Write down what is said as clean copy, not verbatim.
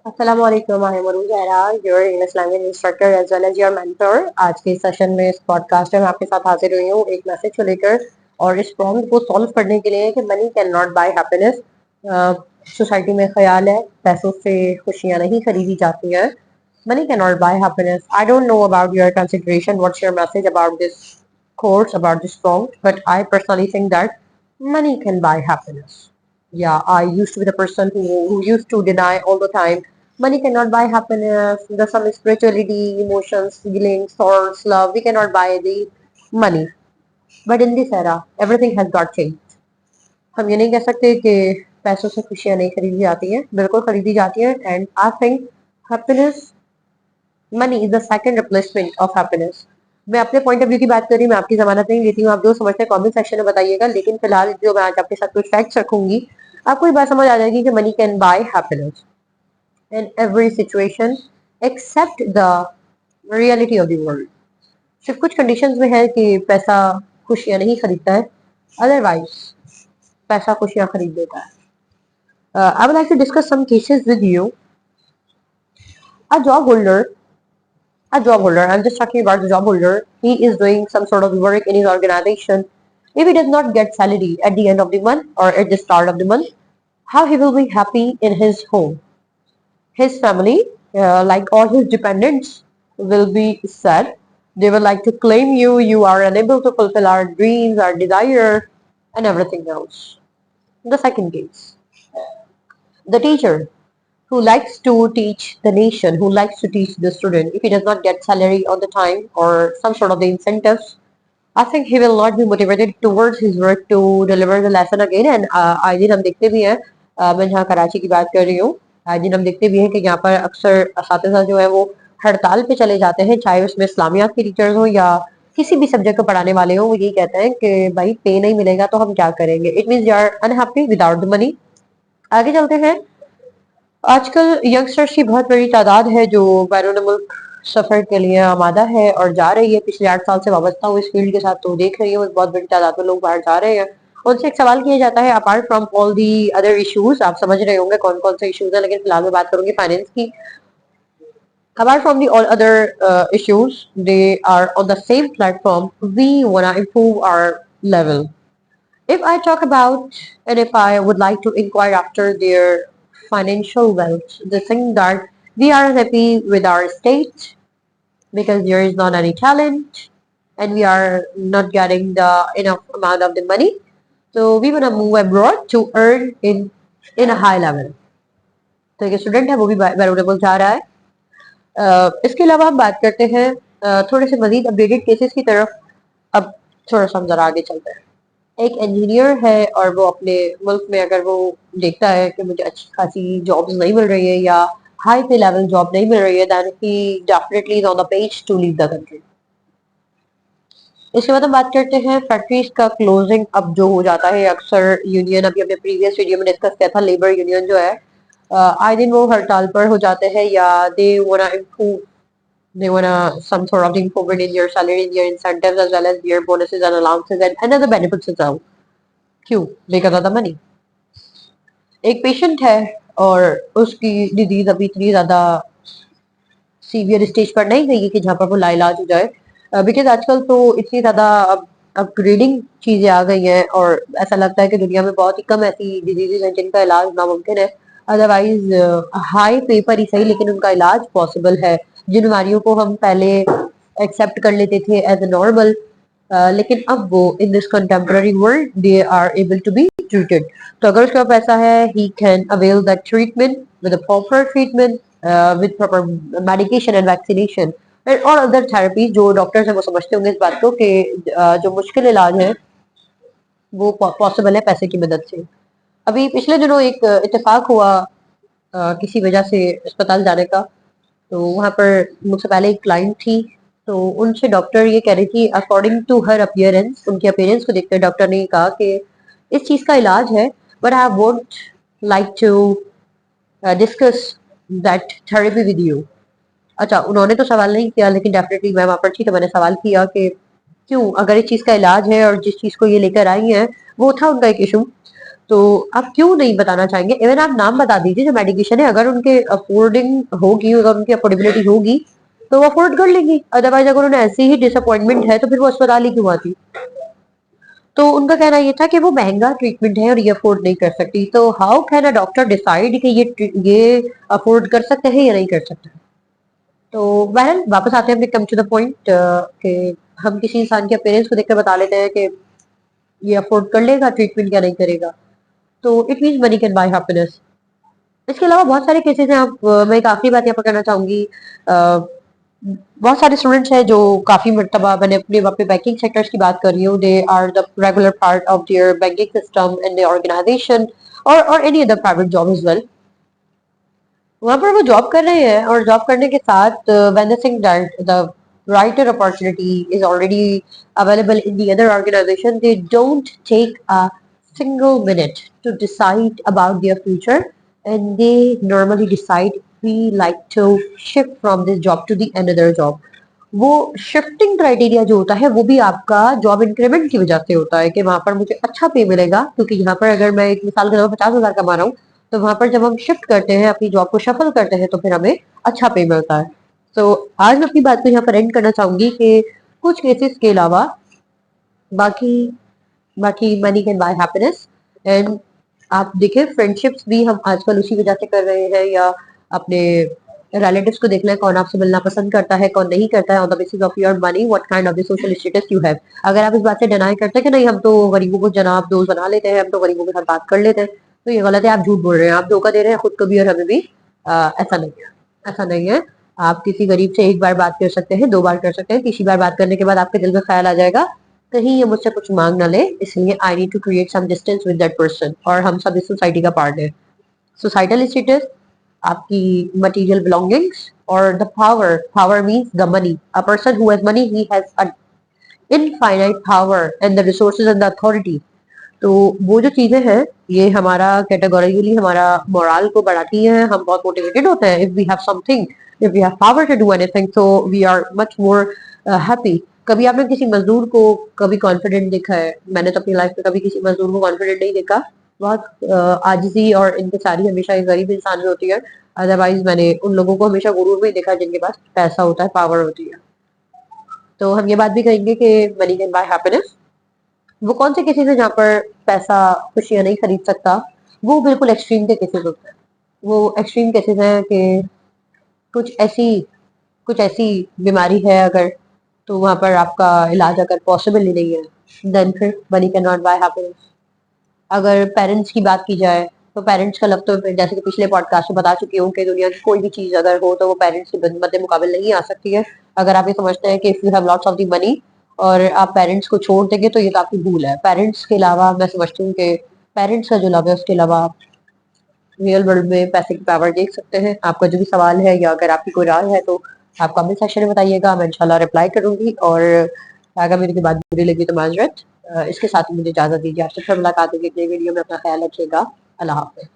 अस्सलाम वालेकुम, I am Arooj Zahra, your English language instructor as well as your mentor. आज के सेशन में इस पॉडकास्ट में मैं आपके साथ हाजिर हुई हूँ एक मैसेज को लेकर और इस प्रॉब्लम को सॉल्व करने के लिए कि money can not buy happiness. Society में ख्याल है पैसों से खुशियां नहीं खरीदी जाती हैं। Money can not buy happiness. I don't know about your consideration, what's your message about this course, about this prompt, but I personally think that money can buy happiness. Yeah, I used to be the person who used to deny all the time money cannot buy happiness. There's some spirituality, emotions, feelings, thoughts, love. We cannot buy the money. But in this era, everything has got changed. हम ये नहीं कह सकते कि पैसों से खुशियां नहीं खरीदी जाती हैं, बिल्कुल खरीदी जाती हैं। And I think happiness, money is the second replacement of happiness. मैं अपने पॉइंट ऑफ व्यू की बात कर रही हूँ, मैं आपकी जमानत नहीं लेती हूँ। आप जो समझते हैं कमेंट सेक्शन में बताइएगा, लेकिन फिलहाल जो मैं आज आपके साथ कुछ फैक्ट्स रखूंगी, आपको ये बात समझ आ जाएगी कि money can buy happiness in every situation except the reality of the world. सिर्फ कुछ कंडीशंस में है कि पैसा खुशियां नहीं खरीदता है, अदरवाइज पैसा खुशियां खरीद देता है। I would like to discuss some cases with you. A job holder, I'm just talking about the job holder. He is doing some sort of work in his organization. If he does not get salary at the end of the month or at the start of the month, how he will be happy in his home? His family, like all his dependents, will be sad. They will like to claim you. You are unable to fulfill our dreams, our desire, and everything else. The second case, the teacher who likes to teach the nation, who likes to teach the student, if he does not get salary on the time or some sort of the incentives, I think he will not be motivated towards his work to deliver the lesson again. And आए दिन हम देखते भी हैं, मैं जहाँ कराची की बात कर रही हूँ, आए दिन हम देखते भी हैं कि यहाँ पर अक्सर असातिज़ा जो है वो हड़ताल पे चले जाते हैं, चाहे उसमें इस्लामियात के टीचर्स हो या किसी भी सब्जेक्ट को पढ़ाने वाले हो। वो यही कहते हैं कि भाई पे नहीं मिलेगा तो हम क्या करेंगे। It means you are unhappy without the money. आगे चलते हैं। आजकल यंगस्टर्स की बहुत बड़ी तादाद है जो बैरून मुल्क सफर के लिए आमादा है और जा रही है। पिछले 8 साल से वाबस्ता हूँ इस फील्ड के साथ, तो देख रही हूँ एक बहुत बड़ी तादाद में लोग बाहर जा रहे हैं। उनसे एक सवाल किया जाता है, apart from all the other issues, आप समझ रहे होंगे कौन कौन से इश्यूज हैं, लेकिन फिलहाल मैं बात करूंगी फाइनेंस की। Apart from the all other issues, they are on the same platform. We wanna improve our level. If I talk about and if I would like to inquire after their financial wealth, the thing that we are unhappy with our state because there is not any talent and we are not getting the enough amount of the money. So we wanna move abroad to earn in a high level. तो एक student है वो भी valuable जा रहा है। इसके अलावा हम बात करते हैं थोड़े से मजीद अपडेटेड केसेस की तरफ। अब थोड़ा सा हम जरा आगे चलते हैं। एक इंजीनियर है और वो अपने मुल्क में अगर वो देखता है कि मुझे अच्छी खासी जॉब्स नहीं मिल रही है या हाई पे लेवल जॉब नहीं मिल रही है, then he definitely is on the page to leave the country. इसके बाद हम बात करते हैं फैक्ट्रीज का क्लोजिंग अब जो हो जाता है। अक्सर यूनियन, अभी हमने प्रीवियस वीडियो में डिस्कस किया था, लेबर यूनियन जो है आए दिन वो हड़ताल पर हो जाते हैं या they wanna improve, they want some sort of improvement in your salary, in your incentives, as well as your bonuses and allowances and other benefits as well. क्यों? Because of the money. एक patient है और उसकी disease अभी इतनी ज्यादा severe stage पर नहीं गई है कि जहाँ पर वो लाइलाज हो जाए, बिकॉज आजकल तो इतनी ज्यादा अपग्रेडिंग चीजें आ गई हैं और ऐसा लगता है कि दुनिया में बहुत ही कम ऐसी डिजीजेज हैं जिनका इलाज नामुमकिन है। अदरवाइज हाई पे पर ही सही, लेकिन उनका इलाज पॉसिबल है। जिन बीमारियों को हम पहले एक्सेप्ट कर लेते थे एज ए नॉर्मल, लेकिन अब वो in this contemporary world they are able to be treated. तो अगर उसके पास पैसा है, he can avail that treatment with a proper treatment, with proper medication and vaccination and और अदर थेरेपी। जो डॉक्टर्स हैं वो समझते होंगे इस बात को कि जो मुश्किल इलाज है वो पॉसिबल है पैसे की मदद से। अभी पिछले दिनों एक इत्तेफाक हुआ किसी वजह से अस्पताल जाने का। तो वहां पर मुझसे पहले एक क्लाइंट थी, तो उनसे डॉक्टर ये कह रही थी, अकॉर्डिंग टू हर अपीयरेंस, उनकी अपीयरेंस को देखकर डॉक्टर ने कहा कि इस चीज का इलाज है, but I won't like to discuss that therapy with you. अच्छा, उन्होंने तो सवाल नहीं किया, लेकिन डेफिनेटली मैं वहां पर थी तो मैंने सवाल किया कि क्यों, अगर इस चीज का इलाज है और जिस चीज को ये लेकर आई है वो था उनका एक इशू, तो आप क्यों नहीं बताना चाहेंगे? इवन आप नाम बता दीजिए जो मेडिकेशन है, अगर उनके अफोर्डिंग होगी, अगर उनकी अफोर्डेबिलिटी होगी तो वो अफोर्ड कर लेंगी। अदरवाइज अगर उन्हें ऐसी ही डिसअपॉइंटमेंट है तो फिर वो अस्पताल ही क्यों आती? तो उनका कहना ये था कि वो महंगा ट्रीटमेंट है और ये अफोर्ड नहीं कर सकती। तो how can a doctor decide कि ये अफोर्ड कर सकते हैं या नहीं कर सकते? तो बहरहाल वापस आते हैं अपने कम टू द पॉइंट कि हम किसी इंसान के अपीयरेंस को देखकर बता लेते हैं कि ये अफोर्ड कर लेगा ट्रीटमेंट या नहीं करेगा। तो it means money can buy happiness. इसके अलावा बहुत सारे केसेस हैं। मैं एक आखिरी बात यहाँ पर करना चाहूंगी। बहुत सारे स्टूडेंट्स हैं जो काफी मर्तबा, मैंने अपने वहाँ पे बैंकिंग सेक्टर्स की बात कर रही हूँ, they are the regular part of their banking system in the organisation और any other private job as well. वहां पर वो जॉब कर रहे हैं और जॉब करने के साथ when they think that the writer opportunity is already available in the other organization, they don't take a single minute to decide about their future, and they normally decide we like to shift from this job to the another job. वो shifting criteria जो होता है वो भी आपका job increment की वजह से होता है कि वहां पर मुझे अच्छा पे मिलेगा, क्योंकि यहाँ पर अगर मैं एक मिसाल के तौर पर 50,000 कमा रहा हूँ तो वहां पर जब हम शिफ्ट करते हैं, अपनी जॉब को शफल करते हैं, तो फिर हमें अच्छा पे मिलता है। तो आज मैं अपनी बात को यहाँ पर एंड करना चाहूंगी कि कुछ केसेस के अलावा बाकी बाकी money can buy happiness. And आप देखिए फ्रेंडशिप्स भी हम आजकल उसी वजह से कर रहे हैं, या अपने रिलेटिव्स को देखना है कौन आपसे मिलना पसंद करता है कौन नहीं करता है, on the basis of your money, what kind of the social status you have. अगर आप इस बात से डिनाई करते हैं कि नहीं हम तो गरीबों को जनाब दोस्त बना लेते हैं, हम तो गरीबों के साथ बात कर लेते हैं, तो ये गलत है। आप झूठ बोल रहे हैं, आप धोखा दे रहे हैं खुद को भी और हमें भी। ऐसा नहीं है, ऐसा नहीं है। आप किसी गरीब से एक बार बात कर सकते हैं, 2 बार कर सकते हैं, तीसरी बार बात करने के बाद आपके दिल में ख्याल आ जाएगा कहीं ये मुझसे कुछ मांग ना ले, इसलिए I need to create some distance with that person. और हम सब इस सोसाइटी का पार्ट है। सोसाइटल स्टेटस, आपकी मटेरियल बिलोंगिंग्स और the power, power means the money. A person who has money he has a infinite power and the resources and the authority. तो वो जो चीजें हैं ये हमारा कैटेगोरिकली हमारा मोरल को बढ़ाती हैं। हम बहुत मोटिवेटेड होते हैं if we have something, if we have power to do anything, so we are much more happy. कभी आपने किसी मजदूर को कभी कॉन्फिडेंट देखा है? मैंने तो अपनी लाइफ में कभी किसी मजदूर को कॉन्फिडेंट नहीं देखा। बहुत आजिजी और इंतसारी हमेशा एक गरीब इंसान में होती है। अदरवाइज मैंने उन लोगों को हमेशा गुरूर में ही देखा जिनके पास पैसा होता है, पावर होती है। तो हम ये बात भी कहेंगे कि मनी कैन बाय हैप्पीनेस। वो कौन से केसेस है जहाँ पर पैसा खुशियां नहीं खरीद सकता? वो बिल्कुल एक्सट्रीम के केसेस होते हैं। वो एक्सट्रीम केसेस हैं कि कुछ ऐसी कुछ ऐसी बीमारी है अगर, तो वहां पर आपका इलाज अगर पॉसिबल ही नहीं है, देन फिर money can not buy happiness. अगर पेरेंट्स की बात की जाए तो पेरेंट्स का लव तो जैसे कि पिछले पॉडकास्ट में बता चुकी हूँ कि दुनिया की कोई भी चीज अगर हो तो वो पेरेंट्स के मद्दे मुकाबले नहीं आ सकती है। अगर आप ये समझते हैं कि if you have lots of the money और आप पेरेंट्स को छोड़ देंगे तो ये तो आपकी भूल है। पेरेंट्स के अलावा मैं समझती हूँ कि पेरेंट्स का जो लव है उसके अलावा रियल वर्ल्ड में पैसे की पावर देख सकते हैं। आपका जो भी सवाल है या अगर आपकी कोई राय है तो आप कमेंट सेक्शन में बताइएगा, मैं इंशाल्लाह रिप्लाई करूंगी। और अगर मेरी बात बुरी लगी तो माजरत। इसके साथ ही मुझे इजाजत दीजिए, आपसे फिर मुलाकात होगी एक नई वीडियो में। अपना ख्याल रखिएगा। अल्लाह हाफ़िज़।